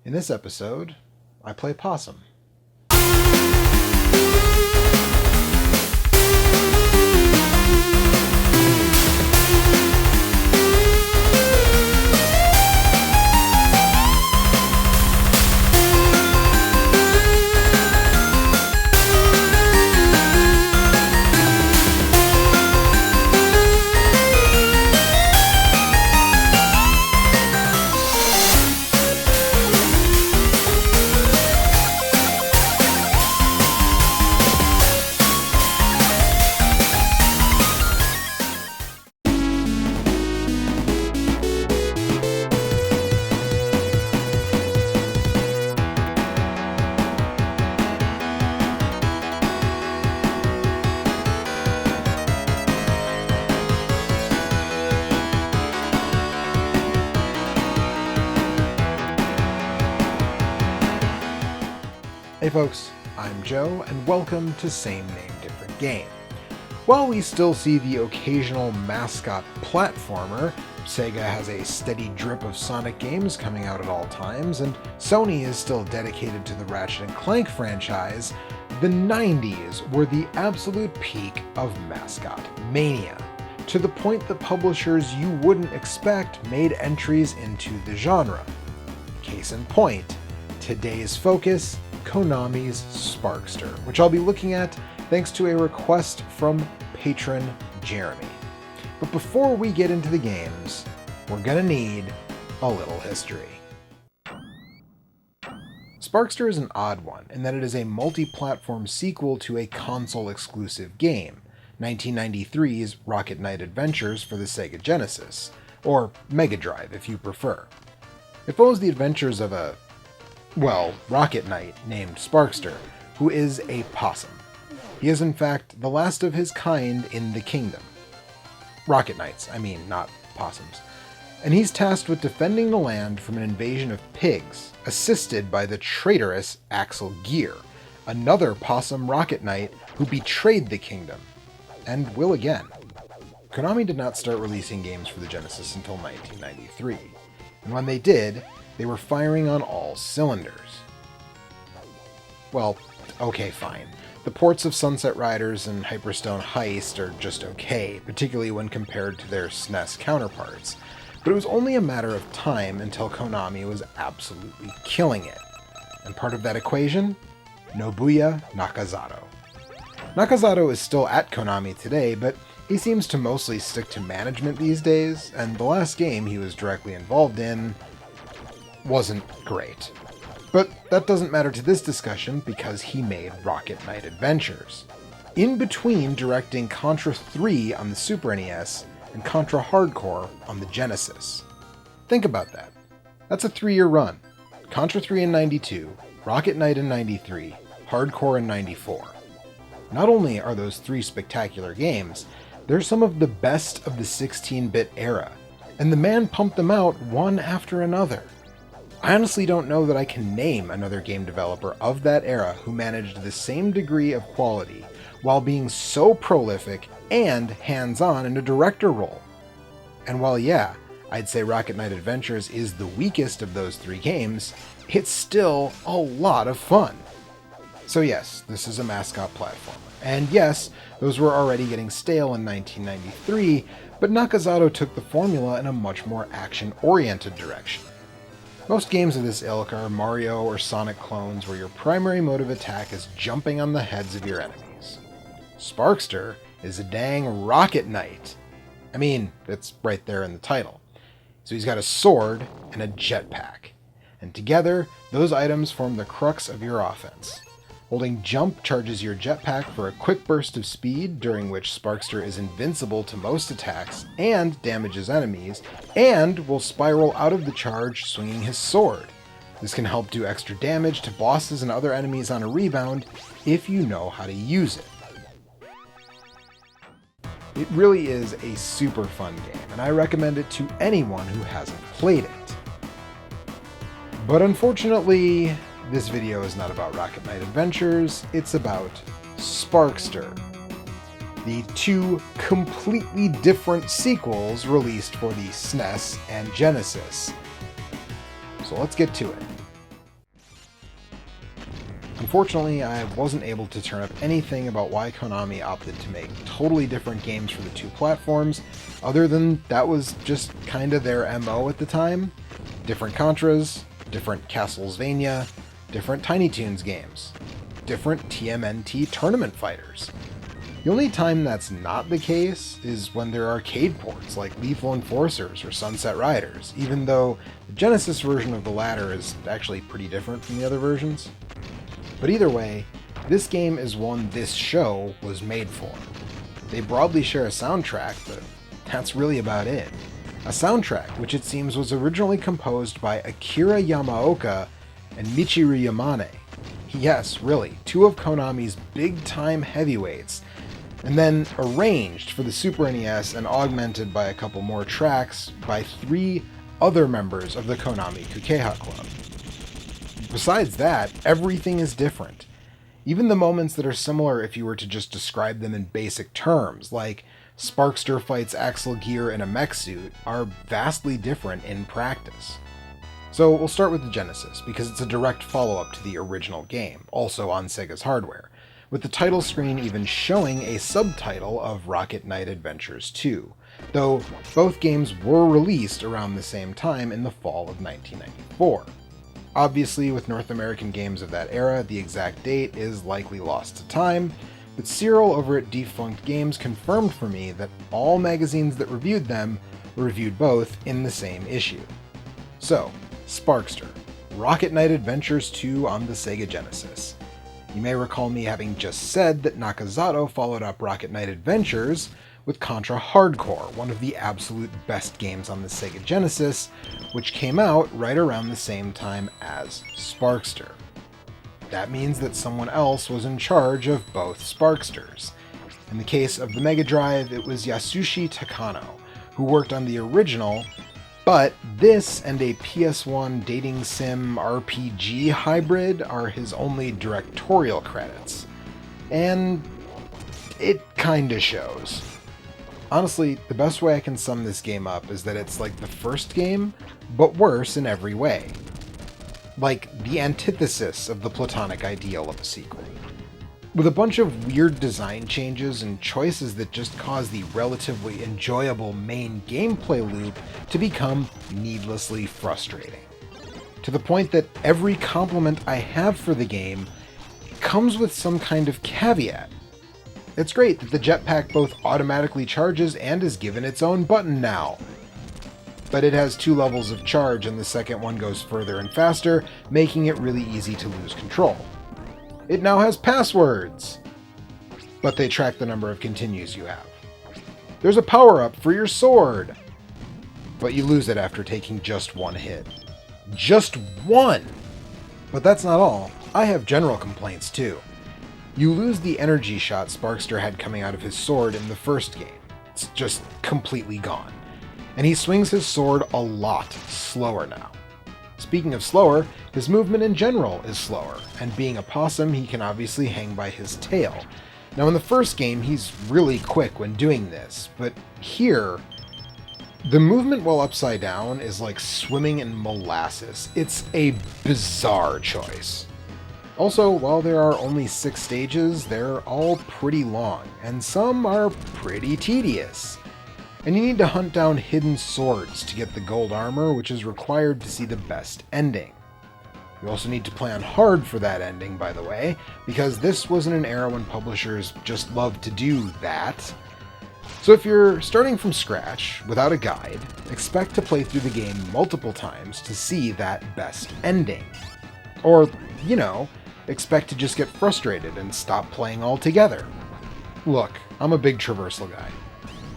In this episode, I play possum. Hey folks, I'm Joe, and welcome to Same Name Different Game. While we still see the occasional mascot platformer, Sega has a steady drip of Sonic games coming out at all times, and Sony is still dedicated to the Ratchet & Clank franchise, the 90s were the absolute peak of mascot mania, to the point that publishers you wouldn't expect made entries into the genre. Case in point, today's focus, Konami's Sparkster, which I'll be looking at thanks to a request from patron Jeremy. But before we get into the games, we're gonna need a little history. Sparkster is an odd one in that it is a multi-platform sequel to a console-exclusive game, 1993's Rocket Knight Adventures for the Sega Genesis, or Mega Drive if you prefer. It follows the adventures of a Rocket Knight named Sparkster, who is a possum. He is in fact the last of his kind in the kingdom. Rocket Knights, not possums. And he's tasked with defending the land from an invasion of pigs, assisted by the traitorous Axel Gear, another possum Rocket Knight who betrayed the kingdom, and will again. Konami did not start releasing games for the Genesis until 1993, and when they did, they were firing on all cylinders. Well, okay, fine. The ports of Sunset Riders and Hyperstone Heist are just okay, particularly when compared to their SNES counterparts. But it was only a matter of time until Konami was absolutely killing it. And part of that equation? Nobuya Nakazato. Nakazato is still at Konami today, but he seems to mostly stick to management these days, and the last game he was directly involved in wasn't great. But that doesn't matter to this discussion because he made Rocket Knight Adventures, in between directing Contra 3 on the Super NES and Contra Hardcore on the Genesis. Think about that. That's a 3-year run. Contra 3 in 92, Rocket Knight in 93, Hardcore in 94. Not only are those 3 spectacular games, they're some of the best of the 16-bit era, and the man pumped them out one after another. I honestly don't know that I can name another game developer of that era who managed the same degree of quality while being so prolific and hands-on in a director role. And while I'd say Rocket Knight Adventures is the weakest of those 3 games, it's still a lot of fun. So yes, this is a mascot platformer. And yes, those were already getting stale in 1993, but Nakazato took the formula in a much more action-oriented direction. Most games of this ilk are Mario or Sonic clones where your primary mode of attack is jumping on the heads of your enemies. Sparkster is a dang Rocket Knight. It's right there in the title. So he's got a sword and a jetpack. And together, those items form the crux of your offense. Holding jump charges your jetpack for a quick burst of speed, during which Sparkster is invincible to most attacks and damages enemies, and will spiral out of the charge swinging his sword. This can help do extra damage to bosses and other enemies on a rebound if you know how to use it. It really is a super fun game, and I recommend it to anyone who hasn't played it. But unfortunately, this video is not about Rocket Knight Adventures, it's about Sparkster, the 2 completely different sequels released for the SNES and Genesis. So let's get to it. Unfortunately, I wasn't able to turn up anything about why Konami opted to make totally different games for the two platforms, other than that was just kinda their MO at the time. Different Contras, different Castlevania, different Tiny Toons games, different TMNT tournament fighters. The only time that's not the case is when there are arcade ports like Lethal Enforcers or Sunset Riders, even though the Genesis version of the latter is actually pretty different from the other versions. But either way, this game is one this show was made for. They broadly share a soundtrack, but that's really about it. A soundtrack which it seems was originally composed by Akira Yamaoka and Michiru Yamane. Yes, really, two of Konami's big-time heavyweights, and then arranged for the Super NES and augmented by a couple more tracks by 3 other members of the Konami Kukeiha Club. Besides that, everything is different. Even the moments that are similar if you were to just describe them in basic terms, like Sparkster fights Axel Gear in a mech suit, are vastly different in practice. So we'll start with the Genesis, because it's a direct follow-up to the original game, also on Sega's hardware, with the title screen even showing a subtitle of Rocket Knight Adventures 2, though both games were released around the same time in the fall of 1994. Obviously, with North American games of that era, the exact date is likely lost to time, but Cyril over at Defunct Games confirmed for me that all magazines that reviewed them reviewed both in the same issue. So, Sparkster, Rocket Knight Adventures 2 on the Sega Genesis. You may recall me having just said that Nakazato followed up Rocket Knight Adventures with Contra Hardcore, one of the absolute best games on the Sega Genesis, which came out right around the same time as Sparkster. That means that someone else was in charge of both Sparksters. In the case of the Mega Drive, it was Yasushi Takano, who worked on the original, but this and a PS1 dating sim RPG hybrid are his only directorial credits. And it kinda shows. Honestly, the best way I can sum this game up is that it's like the first game, but worse in every way. Like the antithesis of the platonic ideal of a sequel. With a bunch of weird design changes and choices that just cause the relatively enjoyable main gameplay loop to become needlessly frustrating. To the point that every compliment I have for the game comes with some kind of caveat. It's great that the jetpack both automatically charges and is given its own button now. But it has 2 levels of charge and the second one goes further and faster, making it really easy to lose control. It now has passwords, but they track the number of continues you have. There's a power-up for your sword, but you lose it after taking just 1 hit. Just 1! But that's not all. I have general complaints too. You lose the energy shot Sparkster had coming out of his sword in the first game. It's just completely gone. And he swings his sword a lot slower now. Speaking of slower, his movement in general is slower, and being a possum, he can obviously hang by his tail. Now in the first game, he's really quick when doing this, but here, the movement while upside down is like swimming in molasses. It's a bizarre choice. Also, while there are only 6 stages, they're all pretty long, and some are pretty tedious. And you need to hunt down hidden swords to get the gold armor, which is required to see the best ending. You also need to plan hard for that ending, by the way, because this was in an era when publishers just loved to do that. So if you're starting from scratch, without a guide, expect to play through the game multiple times to see that best ending. Or, expect to just get frustrated and stop playing altogether. Look, I'm a big traversal guy.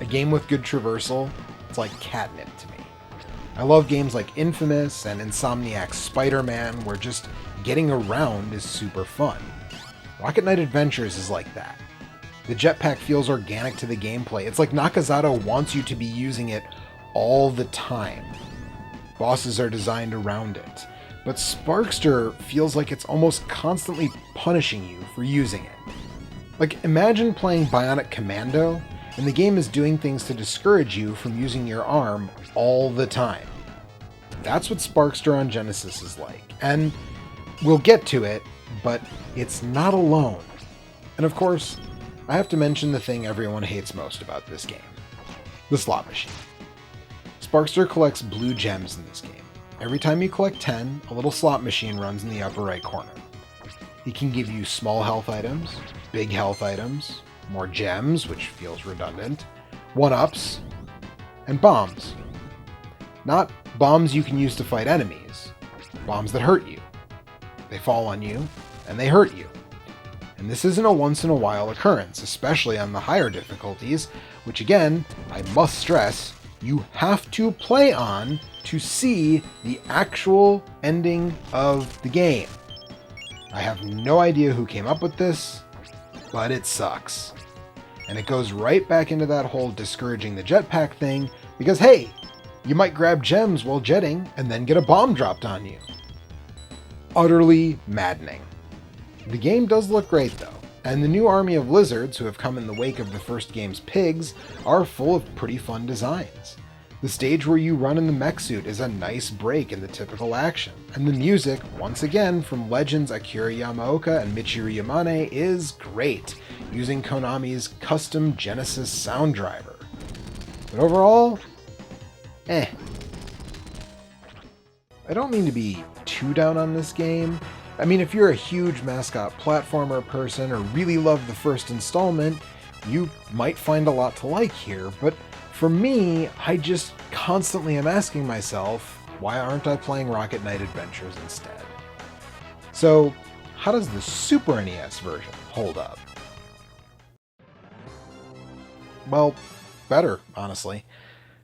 A game with good traversal, it's like catnip to me. I love games like Infamous and Insomniac's Spider-Man, where just getting around is super fun. Rocket Knight Adventures is like that. The jetpack feels organic to the gameplay. It's like Nakazato wants you to be using it all the time. Bosses are designed around it. But Sparkster feels like it's almost constantly punishing you for using it. Like, imagine playing Bionic Commando, and the game is doing things to discourage you from using your arm all the time. That's what Sparkster on Genesis is like, and We'll get to it, but it's not alone. And of course, I have to mention the thing everyone hates most about this game. The slot machine. Sparkster collects blue gems in this game. Every time you collect 10, a little slot machine runs in the upper right corner. It can give you small health items, big health items, more gems, which feels redundant, 1-ups, and bombs. Not bombs you can use to fight enemies, bombs that hurt you. They fall on you, and they hurt you. And this isn't a once-in-a-while occurrence, especially on the higher difficulties, which again, I must stress, you have to play on to see the actual ending of the game. I have no idea who came up with this, but it sucks. And it goes right back into that whole discouraging the jetpack thing, because hey, you might grab gems while jetting and then get a bomb dropped on you. Utterly maddening. The game does look great though, and the new army of lizards who have come in the wake of the first game's pigs are full of pretty fun designs. The stage where you run in the mech suit is a nice break in the typical action, and the music, once again from legends Akira Yamaoka and Michiru Yamane, is great, using Konami's custom Genesis sound driver. But overall, I don't mean to be too down on this game. I mean, if you're a huge mascot platformer person or really love the first installment, you might find a lot to like here, but for me, I just constantly am asking myself, why aren't I playing Rocket Knight Adventures instead? So, how does the Super NES version hold up? Well, better, honestly.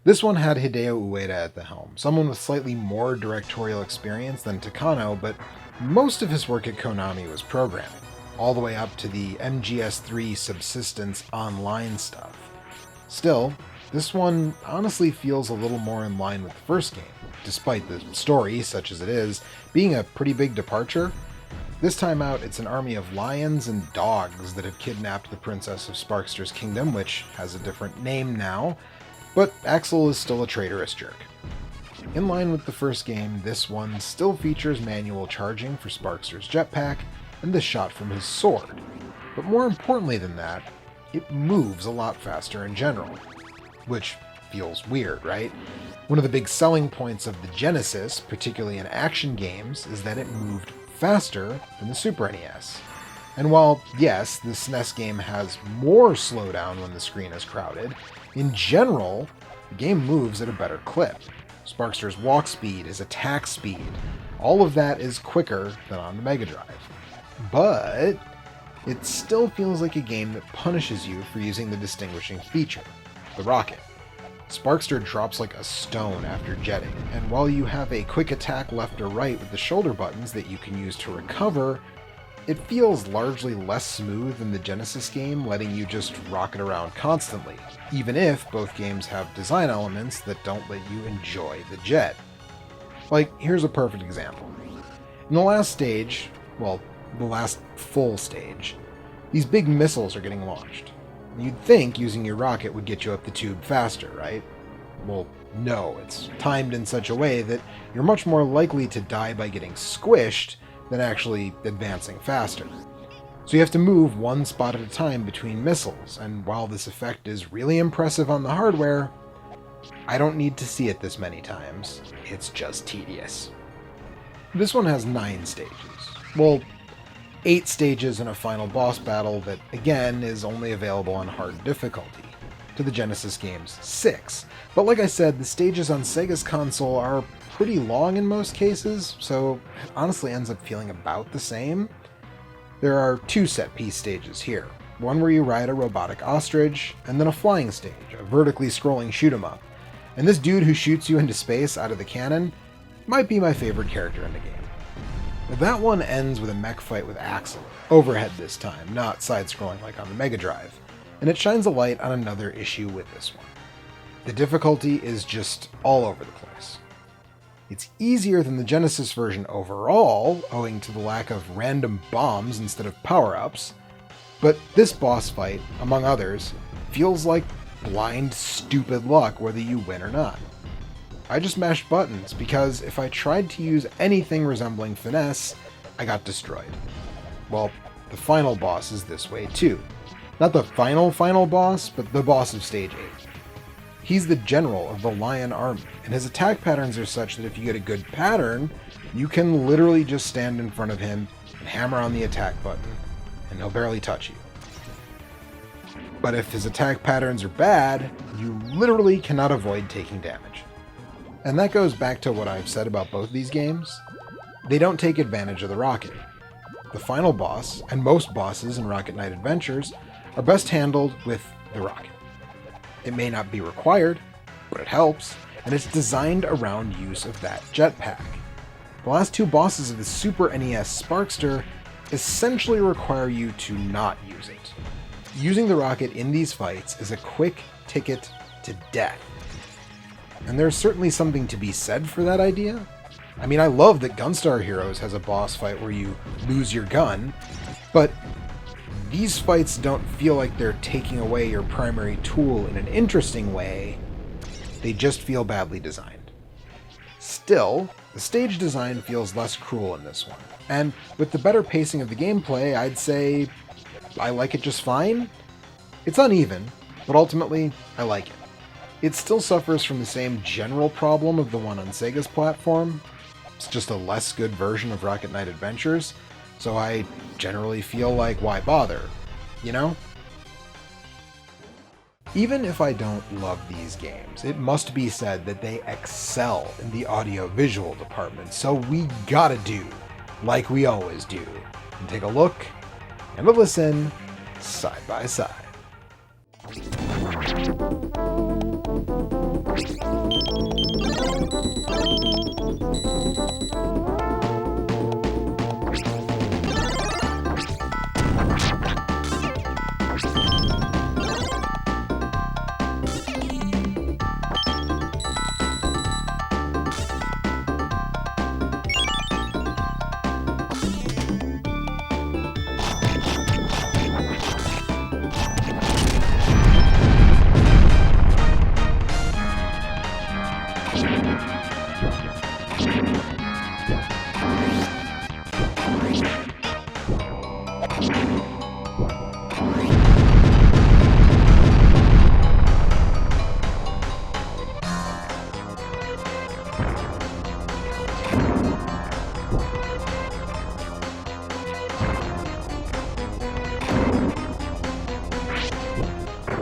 This one had Hideo Ueda at the helm, someone with slightly more directorial experience than Takano, but most of his work at Konami was programming, all the way up to the MGS3 Subsistence Online stuff. Still, this one honestly feels a little more in line with the first game, despite the story, such as it is, being a pretty big departure. This time out, it's an army of lions and dogs that have kidnapped the princess of Sparkster's kingdom, which has a different name now, but Axel is still a traitorous jerk. In line with the first game, this one still features manual charging for Sparkster's jetpack and the shot from his sword, but more importantly than that, it moves a lot faster in general. Which feels weird, right? One of the big selling points of the Genesis, particularly in action games, is that it moved faster than the Super NES. And while, yes, the SNES game has more slowdown when the screen is crowded, in general, the game moves at a better clip. Sparkster's walk speed, his attack speed, all of that is quicker than on the Mega Drive. But it still feels like a game that punishes you for using the distinguishing feature, the rocket. Sparkster drops like a stone after jetting, and while you have a quick attack left or right with the shoulder buttons that you can use to recover, it feels largely less smooth than the Genesis game, letting you just rocket around constantly, even if both games have design elements that don't let you enjoy the jet. Like, here's a perfect example. In the last stage, well, the last full stage, these big missiles are getting launched. You'd think using your rocket would get you up the tube faster, right? Well, no, it's timed in such a way that you're much more likely to die by getting squished than actually advancing faster. So you have to move one spot at a time between missiles, and while this effect is really impressive on the hardware, I don't need to see it this many times. It's just tedious. This one has 9 stages. Well, 8 stages and a final boss battle that, again, is only available on hard difficulty. To the Genesis game's 6. But like I said, the stages on Sega's console are pretty long in most cases, so it honestly ends up feeling about the same. There are 2 set-piece stages here. One where you ride a robotic ostrich, and then a flying stage, a vertically scrolling shoot-'em-up. And this dude who shoots you into space out of the cannon might be my favorite character in the game. That one ends with a mech fight with Axel, overhead this time, not side-scrolling like on the Mega Drive, and it shines a light on another issue with this one. The difficulty is just all over the place. It's easier than the Genesis version overall, owing to the lack of random bombs instead of power-ups, but this boss fight, among others, feels like blind, stupid luck whether you win or not. I just mashed buttons because if I tried to use anything resembling finesse, I got destroyed. Well, the final boss is this way too. Not the final boss, but the boss of Stage 8. He's the general of the Lion Army, and his attack patterns are such that if you get a good pattern, you can literally just stand in front of him and hammer on the attack button, and he'll barely touch you. But if his attack patterns are bad, you literally cannot avoid taking damage. And that goes back to what I've said about both these games. They don't take advantage of the rocket. The final boss, and most bosses in Rocket Knight Adventures, are best handled with the rocket. It may not be required, but it helps, and it's designed around use of that jetpack. The last two bosses of the Super NES Sparkster essentially require you to not use it. Using the rocket in these fights is a quick ticket to death. And there's certainly something to be said for that idea. I mean, I love that Gunstar Heroes has a boss fight where you lose your gun, but these fights don't feel like they're taking away your primary tool in an interesting way. They just feel badly designed. Still, the stage design feels less cruel in this one. And with the better pacing of the gameplay, I'd say I like it just fine. It's uneven, but ultimately, I like it. It still suffers from the same general problem of the one on Sega's platform. It's just a less good version of Rocket Knight Adventures, so I generally feel like, why bother? You know? Even if I don't love these games, it must be said that they excel in the audio-visual department, so we gotta do like we always do, and take a look and a listen side by side.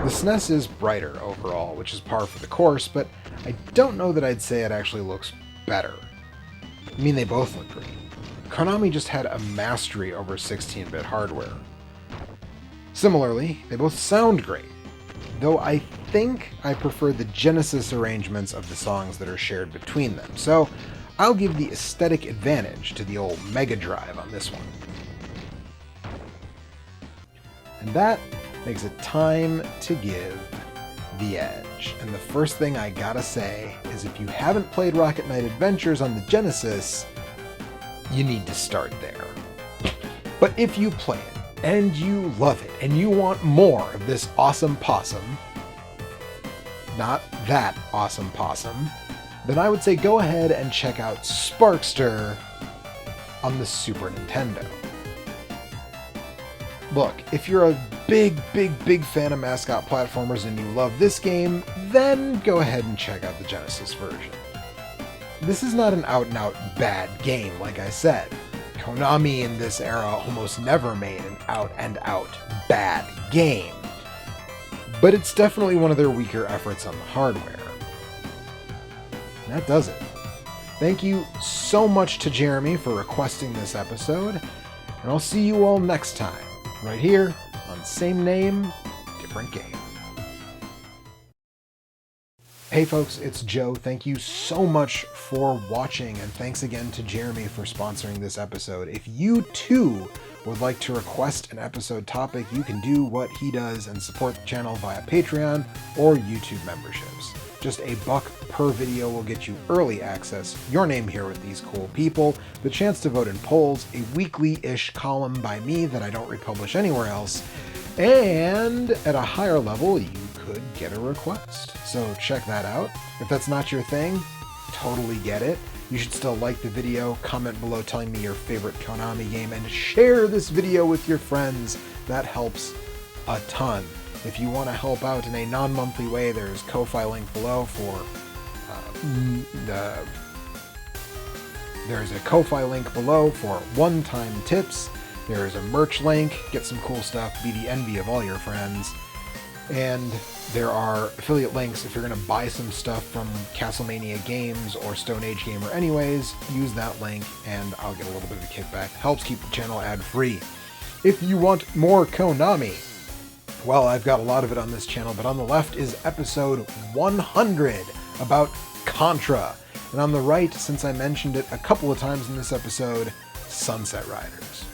The SNES is brighter overall, which is par for the course, but I don't know that I'd say it actually looks better. I mean, they both look great. Konami just had a mastery over 16-bit hardware. Similarly, they both sound great, though I think I prefer the Genesis arrangements of the songs that are shared between them, so I'll give the aesthetic advantage to the old Mega Drive on this one. And that makes it time to give the edge. And the first thing I gotta say is if you haven't played Rocket Knight Adventures on the Genesis, you need to start there. But if you play it, and you love it, and you want more of this awesome possum, not that awesome possum, then I would say go ahead and check out Sparkster on the Super Nintendo. Look, if you're a big fan of mascot platformers and you love this game, then go ahead and check out the Genesis version. This is not an out-and-out bad game, like I said. Konami in this era almost never made an out-and-out bad game. But it's definitely one of their weaker efforts on the hardware. And that does it. Thank you so much to Jeremy for requesting this episode, and I'll see you all next time, right here on Same Name, Different Game. Hey folks, it's Joe. Thank you so much for watching, and thanks again to Jeremy for sponsoring this episode. If you too would like to request an episode topic, you can do what he does and support the channel via Patreon or YouTube memberships. Just $1 per video will get you early access, your name here with these cool people, the chance to vote in polls, a weekly-ish column by me that I don't republish anywhere else, and at a higher level, you could get a request. So check that out. If that's not your thing, totally get it. You should still like the video, comment below telling me your favorite Konami game, and share this video with your friends. That helps a ton. If you want to help out in a non-monthly way, there's Ko-Fi link below for there's a Ko-Fi link below for one-time tips. There's a merch link, get some cool stuff, be the envy of all your friends. And there are affiliate links if you're going to buy some stuff from Castlemania Games or Stone Age Gamer anyways. Use that link and I'll get a little bit of a kickback. Helps keep the channel ad-free. If you want more Konami, well, I've got a lot of it on this channel, but on the left is episode 100 about Contra. And on the right, since I mentioned it a couple of times in this episode, Sunset Riders.